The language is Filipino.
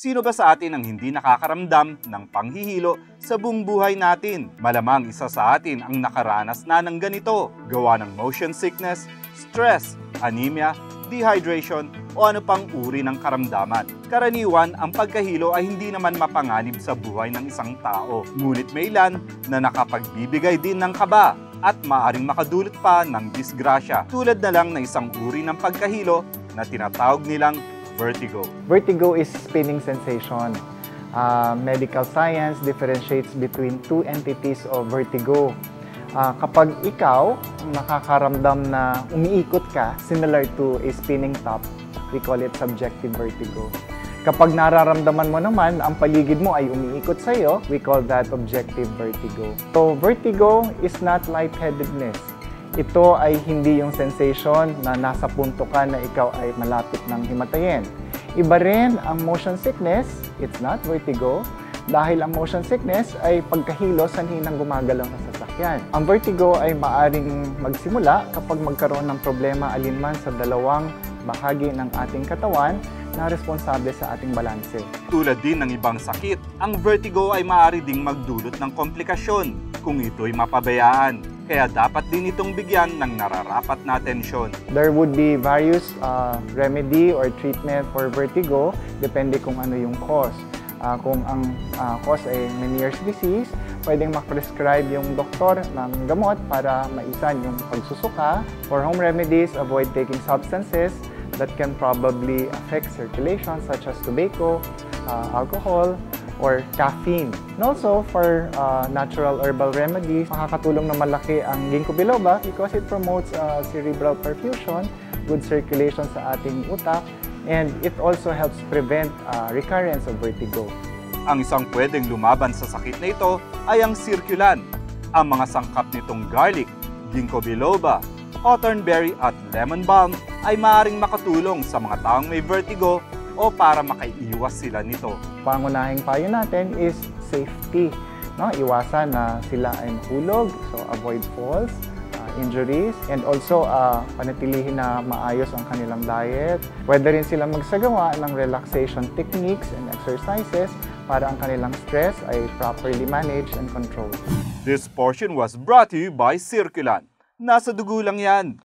Sino ba sa atin ang hindi nakakaramdam ng panghihilo sa buong buhay natin? Malamang isa sa atin ang nakaranas na ng ganito, gawa ng motion sickness, stress, anemia, dehydration o ano pang uri ng karamdaman. Karaniwan, ang pagkahilo ay hindi naman mapanganib sa buhay ng isang tao. Ngunit may ilan na nakapagbibigay din ng kaba at maaring makadulot pa ng disgrasya. Tulad na lang ng isang uri ng pagkahilo na tinatawag nilang vertigo. Vertigo is spinning sensation. Medical science differentiates between two entities of vertigo. Kapag ikaw nakakaramdam na umiikot ka, similar to a spinning top, we call it subjective vertigo. Kapag nararamdaman mo naman ang paligid mo ay umiikot sa iyo, we call that objective vertigo. So, vertigo is not lightheadedness. Ito ay hindi yung sensation na nasa punto ka na ikaw ay malapit ng himatayin. Iba rin ang motion sickness, it's not vertigo, dahil ang motion sickness ay pagkahilo sa hinang gumagalaw na sasakyan. Ang vertigo ay maaring magsimula kapag magkaroon ng problema alinman sa dalawang bahagi ng ating katawan na responsable sa ating balanse. Tulad din ng ibang sakit, ang vertigo ay maaari ding magdulot ng komplikasyon kung ito'y mapabayaan. Kaya dapat din itong bigyan ng nararapat na atensyon. There would be various remedy or treatment for vertigo, depende kung ano yung cause. Kung ang cause ay Meniere's disease, pwedeng mag-prescribe yung doktor ng gamot para maisan yung pagsusuka. For home remedies, avoid taking substances that can probably affect circulation such as tobacco, alcohol, or caffeine. And also, for natural herbal remedies, makakatulong na malaki ang ginkgo biloba because it promotes cerebral perfusion, good circulation sa ating utak, and it also helps prevent recurrence of vertigo. Ang isang pwedeng lumaban sa sakit na ito ay ang Circulan. Ang mga sangkap nitong garlic, ginkgo biloba, hawthornberry at lemon balm ay maaaring makatulong sa mga taong may vertigo o para makaiiwas sila nito. Pangunahing payo natin is safety. No? Iwasan na sila ay mahulog, so avoid falls, injuries, and also panatilihin na maayos ang kanilang diet. Pwede rin silang magsagawa ng relaxation techniques and exercises para ang kanilang stress ay properly managed and controlled. This portion was brought to you by Circulan. Nasa dugo lang yan.